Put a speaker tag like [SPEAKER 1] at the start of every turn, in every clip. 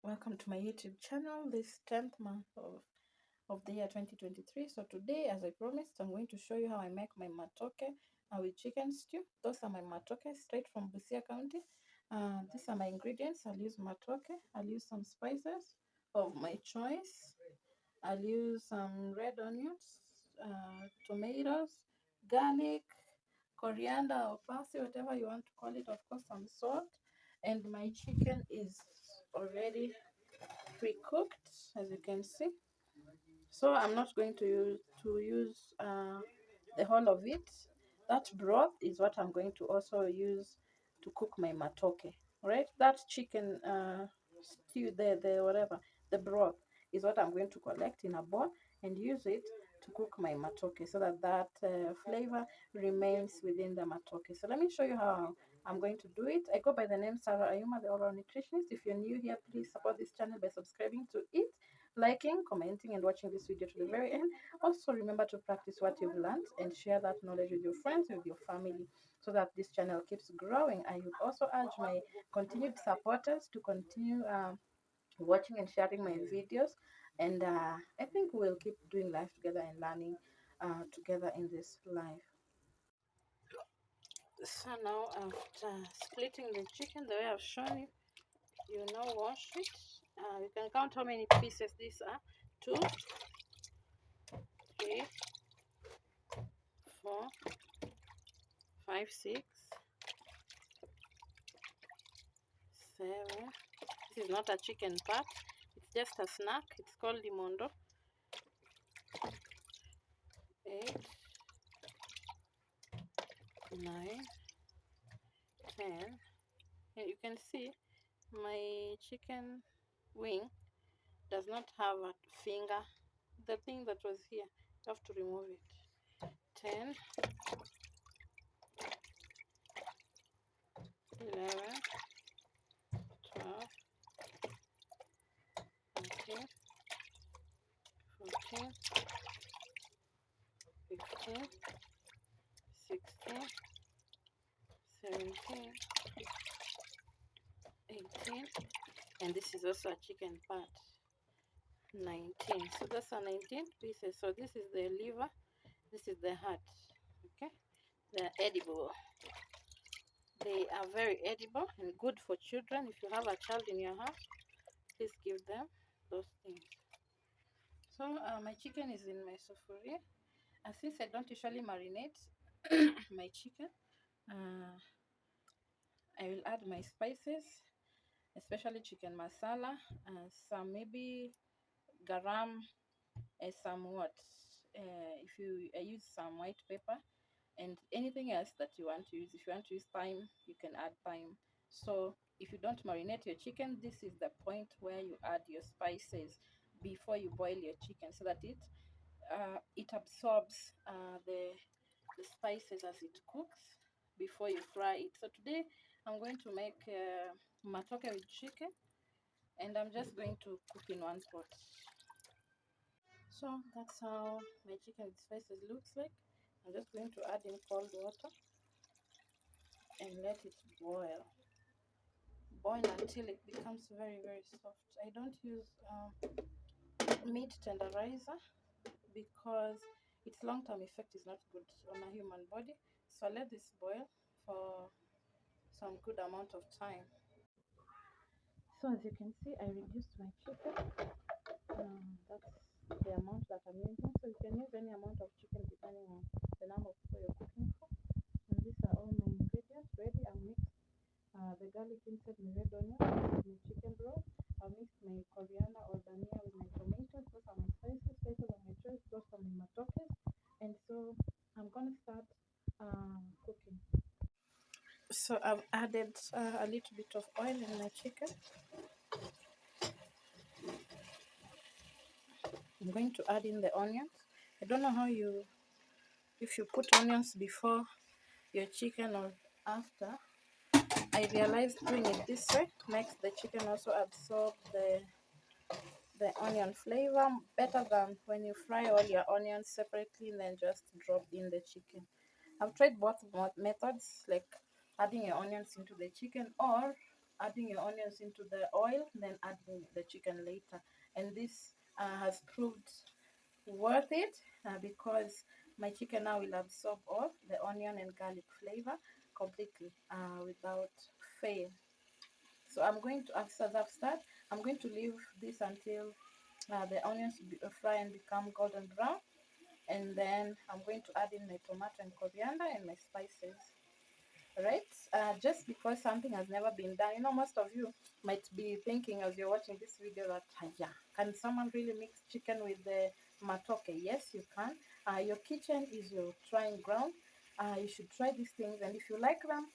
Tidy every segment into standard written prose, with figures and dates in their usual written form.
[SPEAKER 1] Welcome to my YouTube channel this 10th month of the year 2023. So today, as I promised, I'm going to show you how I make my matoke with chicken stew. Those are my matoke straight from Busia County. These are my ingredients. I'll use matoke. I'll use some spices of my choice. I'll use some red onions, tomatoes, garlic, coriander or parsley, whatever you want to call it. Of course, some salt. And my chicken is already pre-cooked, as you can see. So I'm not going to use the whole of it. That broth is what I'm going to also use to cook my matoke. Right? That chicken stew, the whatever, the broth is what I'm going to collect in a bowl and use it to cook my matoke so that flavor remains within the matoke. So let me show you how I'm going to do it. I go by the name Sarah Ayuma, the oral nutritionist. If you're new here, please support this channel by subscribing to it, liking, commenting, and watching this video to the very end. Also, remember to practice what you've learned and share that knowledge with your friends, with your family, so that this channel keeps growing. I would also urge my continued supporters to continue watching and sharing my videos. And I think we'll keep doing life together and learning together in this life. So now, after splitting the chicken the way I've shown you, you now wash it. You can count how many pieces these are. 2, 3, 4, 5, 6, 7. This is not a chicken part. It's just a snack. It's called limondo. 8, 9, 10. And you can see my chicken wing does not have a finger. The thing that was here, you have to remove it. 10, 11, 12, 13, 14, 15, 16, 17, 18, and this is also a chicken part. 19. So that's a 19 pieces. So this is the liver, this is the heart. Okay, they're edible. They are very edible and good for children. If you have a child in your house, please give them those things. So my chicken is in my sufuria. Since I don't usually marinate my chicken, I will add my spices, especially chicken masala, some maybe garam, some what? If you I use some white pepper and anything else that you want to use. If you want to use thyme, you can add thyme. So if you don't marinate your chicken, this is the point where you add your spices before you boil your chicken, so that it absorbs the spices as it cooks before you fry it. So today I'm going to make matoke with chicken, and I'm just going to cook in one pot. So that's how my chicken with spices looks like. I'm just going to add in cold water and let it boil. Boil until it becomes very, very soft. I don't use meat tenderizer because its long-term effect is not good on a human body. So I let this boil for some good amount of time. So as you can see, I reduced my chicken. That's the amount that I'm using. So you can use any amount of chicken depending on the number of people you're cooking for. And these are all my ingredients ready. I'll mix the garlic inside my red onion with my chicken broth. I'll mix my coriander or dhania with my tomatoes. Those are my spices. Spices are my choice. Those are my matokes. And so I'm gonna start cooking. So I've added a little bit of oil in my chicken. I'm going to add in the onions. I don't know if you put onions before your chicken or after. I realized doing it this way makes the chicken also absorb the onion flavor better than when you fry all your onions separately and then just drop in the chicken. I've tried both methods, like adding your onions into the chicken or adding your onions into the oil, then adding the chicken later. And this has proved worth it because my chicken now will absorb all the onion and garlic flavor completely without fail. So I'm going to, after that, I'm going to leave this until the onions fry and become golden brown, and then I'm going to add in my tomato and coriander and my spices. Right? Just because something has never been done. You know, most of you might be thinking as you're watching this video that, yeah, can someone really mix chicken with the matoke? Yes, you can. Your kitchen is your trying ground. You should try these things, and if you like them,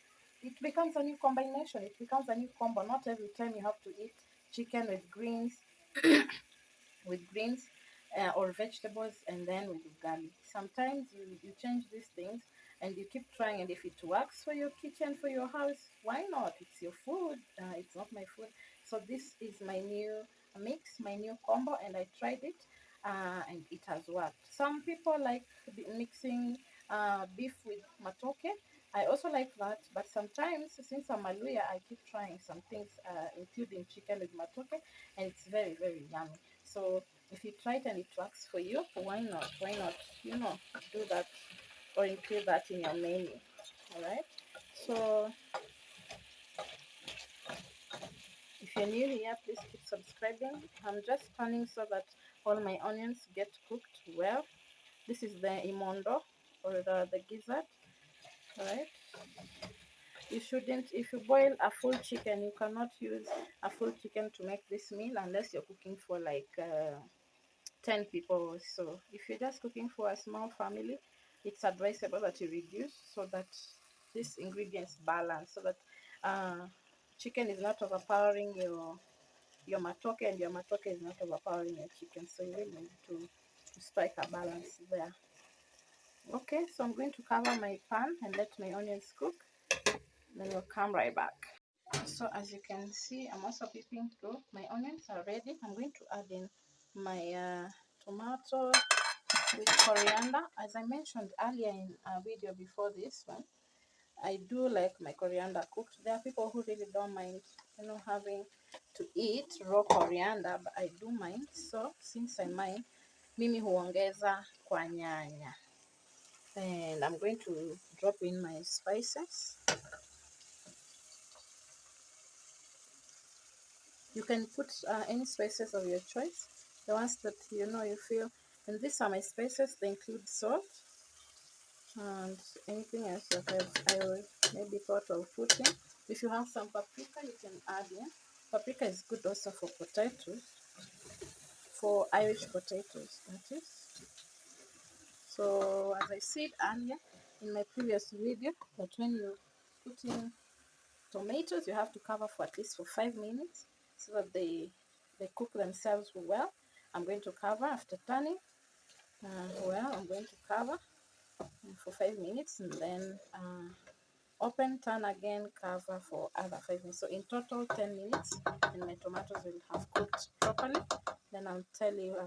[SPEAKER 1] it becomes a new combination. It becomes a new combo. Not every time you have to eat chicken with greens or vegetables and then with ugali. Sometimes you change these things and you keep trying, and if it works for your kitchen, for your house, why not? It's your food, it's not my food. So this is my new mix, my new combo, and I tried it and it has worked. Some people like mixing beef with matoke. I also like that, but sometimes since I'm a Luya, I keep trying some things, including chicken with matoke, and it's very, very yummy. So if you try it and it works for you, why not? Why not? You know, do that or include that in your menu. All right. So if you're new here, please keep subscribing. I'm just turning so that all my onions get cooked well. This is the imondo or the gizzard. All right. You shouldn't, if you boil a full chicken, you cannot use a full chicken to make this meal unless you're cooking for like 10 people or so. If you're just cooking for a small family, it's advisable that you reduce so that these ingredients balance, so that chicken is not overpowering your matoke and your matoke is not overpowering your chicken. So you really need to strike a balance there. Okay, so I'm going to cover my pan and let my onions cook. Then we'll come right back. So as you can see, I'm also peeping through. My onions are ready. I'm going to add in my tomato with coriander. As I mentioned earlier in a video before this one, I do like my coriander cooked. There are people who really don't mind, you know, having to eat raw coriander, but I do mind. So since I mind, mimi huongeza kwa nyanya. And I'm going to drop in my spices. You can put any spices of your choice, the ones that you know you feel. And these are my spices. They include salt and anything else that I maybe thought of putting. If you have some paprika, you can add in. Paprika is good also for potatoes, for Irish potatoes, that is. So as I said earlier in my previous video, that when you put in tomatoes, you have to cover for at least for 5 minutes so that they cook themselves well. I'm going to cover after turning. I'm going to cover for 5 minutes and then open, turn again, cover for other 5 minutes. So in total 10 minutes, and my tomatoes will have cooked properly. Then I'll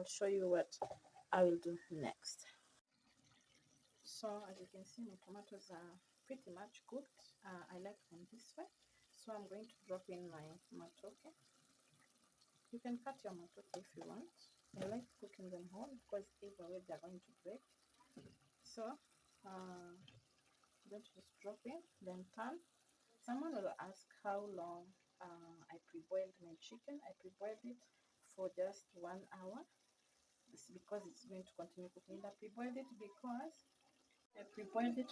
[SPEAKER 1] show you what I will do next. So as you can see, my tomatoes are pretty much cooked. I like them this way. So I'm going to drop in my matoke. You can cut your matoke if you want. I like cooking them whole because either way they're going to break. So I'm going to just drop in, then turn. Someone will ask how long I pre-boiled my chicken. I pre-boiled it for just 1 hour. It's because it's going to continue cooking. I pre-boiled it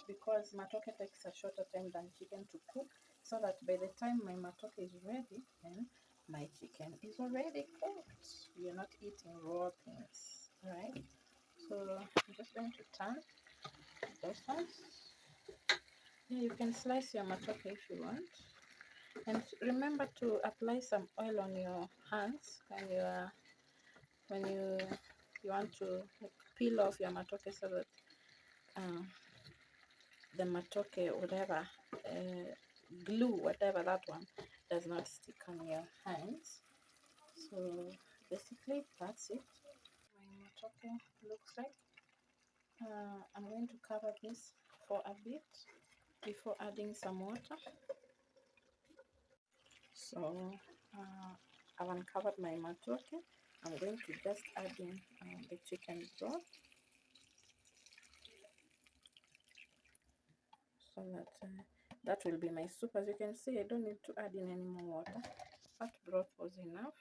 [SPEAKER 1] because matoke takes a shorter time than chicken to cook, so that by the time my matoke is ready, then my chicken is already cooked. You're not eating raw things, right? So I'm just going to turn this one. Yeah, you can slice your matoke if you want. And remember to apply some oil on your hands when you want to peel off your matoke, so that the matoke, whatever glue, whatever that one, does not stick on your hands. So basically that's it. My matoke looks like. I'm going to cover this for a bit before adding some water. So I've uncovered my matoke. I'm going to just add in the chicken broth, so that that will be my soup. As you can see, I don't need to add in any more water. That broth was enough,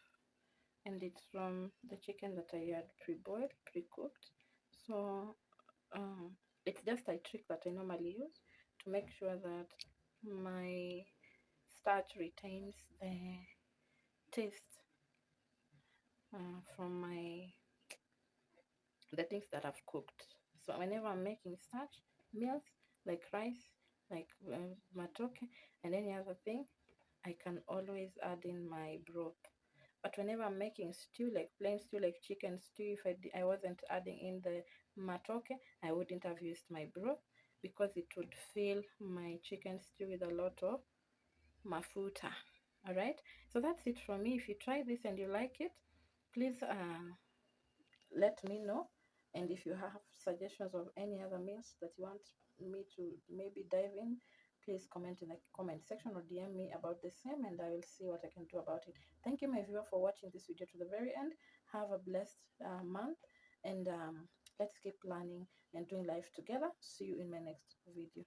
[SPEAKER 1] and it's from the chicken that I had pre-boiled, pre-cooked. So it's just a trick that I normally use to make sure that my starch retains the taste from the things that I've cooked. So whenever I'm making starch meals like rice, like matoke, and any other thing, I can always add in my broth. But whenever I'm making stew, like plain stew, like chicken stew, if I wasn't adding in the matoke, I wouldn't have used my broth, because it would fill my chicken stew with a lot of mafuta. All right, so that's it from me. If you try this and you like it, please let me know. And if you have suggestions of any other meals that you want me to maybe dive in, please comment in the comment section or DM me about the same, and I will see what I can do about it. Thank you, my viewer, for watching this video to the very end. Have a blessed month, and let's keep learning and doing life together. See you in my next video.